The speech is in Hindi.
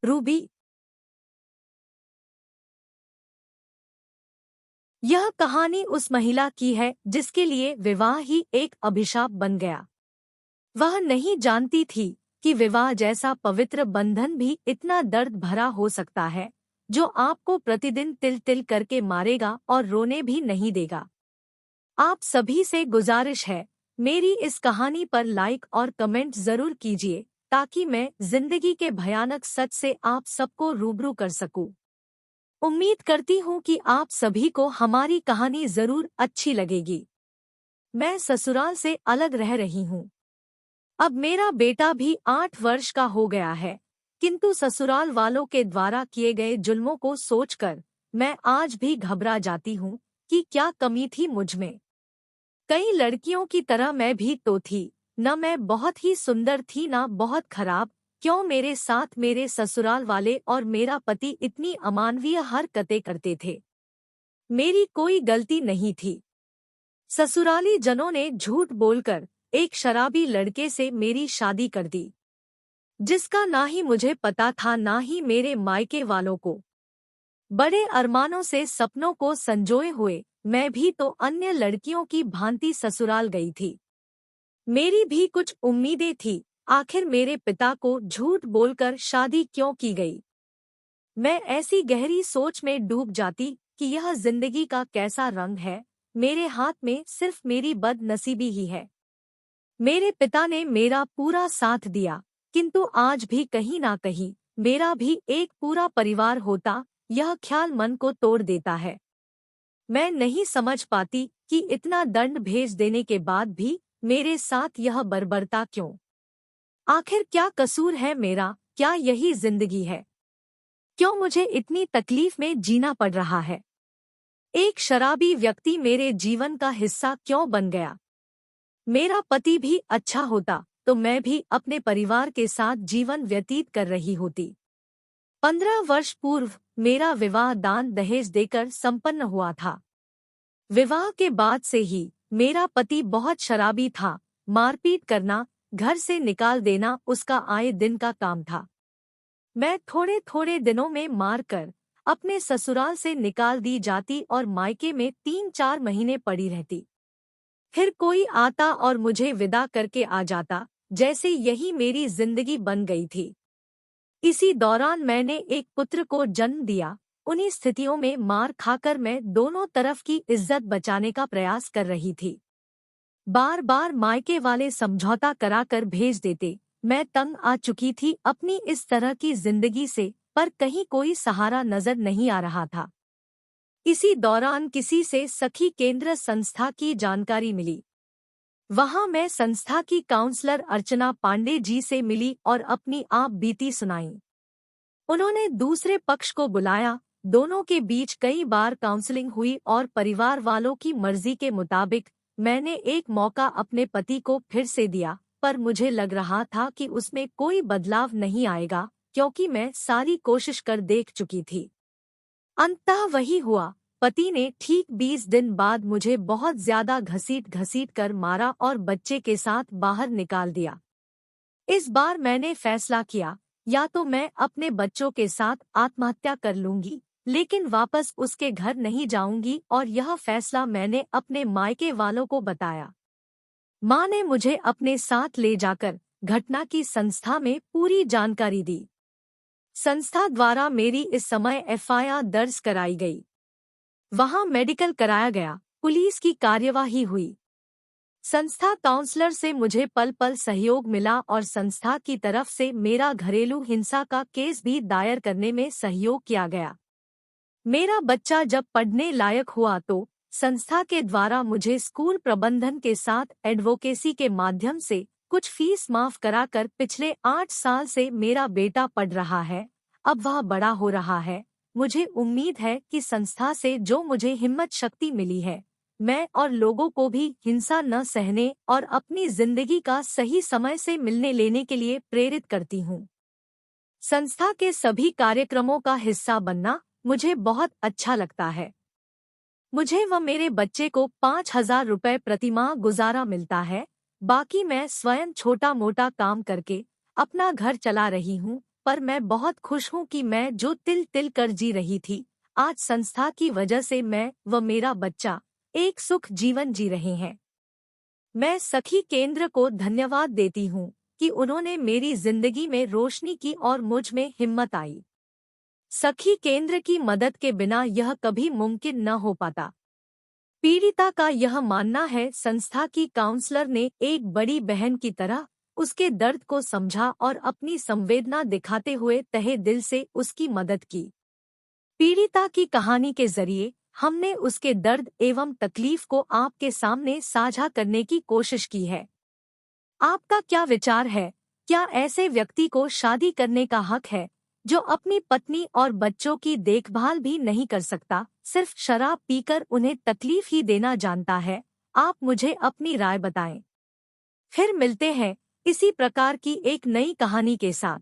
रूबी। यह कहानी उस महिला की है जिसके लिए विवाह ही एक अभिशाप बन गया। वह नहीं जानती थी कि विवाह जैसा पवित्र बंधन भी इतना दर्द भरा हो सकता है, जो आपको प्रतिदिन तिल तिल करके मारेगा और रोने भी नहीं देगा। आप सभी से गुजारिश है, मेरी इस कहानी पर लाइक और कमेंट जरूर कीजिए ताकि मैं जिंदगी के भयानक सच से आप सबको रूबरू कर सकूं। उम्मीद करती हूँ कि आप सभी को हमारी कहानी जरूर अच्छी लगेगी। मैं ससुराल से अलग रह रही हूँ। अब मेरा बेटा भी 8 वर्ष का हो गया है, किंतु ससुराल वालों के द्वारा किए गए जुल्मों को सोचकर मैं आज भी घबरा जाती हूँ कि क्या कमी थी मुझमें। कई लड़कियों की तरह मैं भी तो थी, न मैं बहुत ही सुंदर थी न बहुत खराब। क्यों मेरे साथ मेरे ससुराल वाले और मेरा पति इतनी अमानवीय हरकतें करते थे? मेरी कोई गलती नहीं थी। ससुराली जनों ने झूठ बोलकर एक शराबी लड़के से मेरी शादी कर दी, जिसका ना ही मुझे पता था ना ही मेरे मायके वालों को। बड़े अरमानों से सपनों को संजोए हुए मैं भी तो अन्य लड़कियों की भांति ससुराल गई थी। मेरी भी कुछ उम्मीदें थी। आखिर मेरे पिता को झूठ बोलकर शादी क्यों की गई? मैं ऐसी गहरी सोच में डूब जाती कि यह जिंदगी का कैसा रंग है। मेरे हाथ में सिर्फ मेरी बदनसीबी ही है। मेरे पिता ने मेरा पूरा साथ दिया, किंतु आज भी कहीं ना कहीं मेरा भी एक पूरा परिवार होता, यह ख्याल मन को तोड़ देता है। मैं नहीं समझ पाती कि इतना दंड भेज देने के बाद भी मेरे साथ यह बर्बरता क्यों? आखिर क्या कसूर है मेरा? क्या यही जिंदगी है? क्यों मुझे इतनी तकलीफ में जीना पड़ रहा है? एक शराबी व्यक्ति मेरे जीवन का हिस्सा क्यों बन गया? मेरा पति भी अच्छा होता तो मैं भी अपने परिवार के साथ जीवन व्यतीत कर रही होती। 15 वर्ष पूर्व मेरा विवाह दान दहेज देकर संपन्न हुआ था। विवाह के बाद से ही मेरा पति बहुत शराबी था। मारपीट करना, घर से निकाल देना उसका आए दिन का काम था। मैं थोड़े थोड़े दिनों में मार कर अपने ससुराल से निकाल दी जाती और मायके में 3-4 महीने पड़ी रहती। फिर कोई आता और मुझे विदा करके आ जाता, जैसे यही मेरी जिंदगी बन गई थी। इसी दौरान मैंने एक पुत्र को जन्म दिया। उन्हीं स्थितियों में मार खाकर मैं दोनों तरफ की इज्जत बचाने का प्रयास कर रही थी। बार बार मायके वाले समझौता कराकर भेज देते। मैं तंग आ चुकी थी अपनी इस तरह की जिंदगी से, पर कहीं कोई सहारा नजर नहीं आ रहा था। इसी दौरान किसी से सखी केंद्र संस्था की जानकारी मिली। वहां मैं संस्था की काउंसलर अर्चना पांडे जी से मिली और अपनी आप बीती सुनाई। उन्होंने दूसरे पक्ष को बुलाया। दोनों के बीच कई बार काउंसलिंग हुई और परिवार वालों की मर्जी के मुताबिक मैंने एक मौका अपने पति को फिर से दिया, पर मुझे लग रहा था कि उसमें कोई बदलाव नहीं आएगा, क्योंकि मैं सारी कोशिश कर देख चुकी थी। अंततः वही हुआ। पति ने ठीक 20 दिन बाद मुझे बहुत ज्यादा घसीट घसीट कर मारा और बच्चे के साथ बाहर निकाल दिया। इस बार मैंने फैसला किया, या तो मैं अपने बच्चों के साथ आत्महत्या कर लूंगी, लेकिन वापस उसके घर नहीं जाऊंगी, और यह फैसला मैंने अपने मायके वालों को बताया। मां ने मुझे अपने साथ ले जाकर घटना की संस्था में पूरी जानकारी दी। संस्था द्वारा मेरी इस समय एफआईआर दर्ज कराई गई। वहां मेडिकल कराया गया, पुलिस की कार्यवाही हुई। संस्था काउंसलर से मुझे पल पल सहयोग मिला और संस्था की तरफ से मेरा घरेलू हिंसा का केस भी दायर करने में सहयोग किया गया। मेरा बच्चा जब पढ़ने लायक हुआ तो संस्था के द्वारा मुझे स्कूल प्रबंधन के साथ एडवोकेसी के माध्यम से कुछ फीस माफ कराकर पिछले 8 साल से मेरा बेटा पढ़ रहा है। अब वह बड़ा हो रहा है। मुझे उम्मीद है कि संस्था से जो मुझे हिम्मत शक्ति मिली है, मैं और लोगों को भी हिंसा न सहने और अपनी जिंदगी का सही समय से मिलने लेने के लिए प्रेरित करती हूँ। संस्था के सभी कार्यक्रमों का हिस्सा बनना मुझे बहुत अच्छा लगता है। मुझे व मेरे बच्चे को 5,000 रुपये प्रतिमाह गुजारा मिलता है। बाकी मैं स्वयं छोटा मोटा काम करके अपना घर चला रही हूँ, पर मैं बहुत खुश हूँ कि मैं जो तिल तिल कर जी रही थी, आज संस्था की वजह से मैं व मेरा बच्चा एक सुख जीवन जी रहे हैं। मैं सखी केंद्र को धन्यवाद देती हूँ कि उन्होंने मेरी जिंदगी में रोशनी की और मुझ में हिम्मत आई। सखी केंद्र की मदद के बिना यह कभी मुमकिन न हो पाता। पीड़िता का यह मानना है संस्था की काउंसलर ने एक बड़ी बहन की तरह उसके दर्द को समझा और अपनी संवेदना दिखाते हुए तहे दिल से उसकी मदद की। पीड़िता की कहानी के जरिए हमने उसके दर्द एवं तकलीफ को आपके सामने साझा करने की कोशिश की है। आपका क्या विचार है? क्या ऐसे व्यक्ति को शादी करने का हक है जो अपनी पत्नी और बच्चों की देखभाल भी नहीं कर सकता, सिर्फ शराब पीकर उन्हें तकलीफ ही देना जानता है? आप मुझे अपनी राय बताएं। फिर मिलते हैं इसी प्रकार की एक नई कहानी के साथ।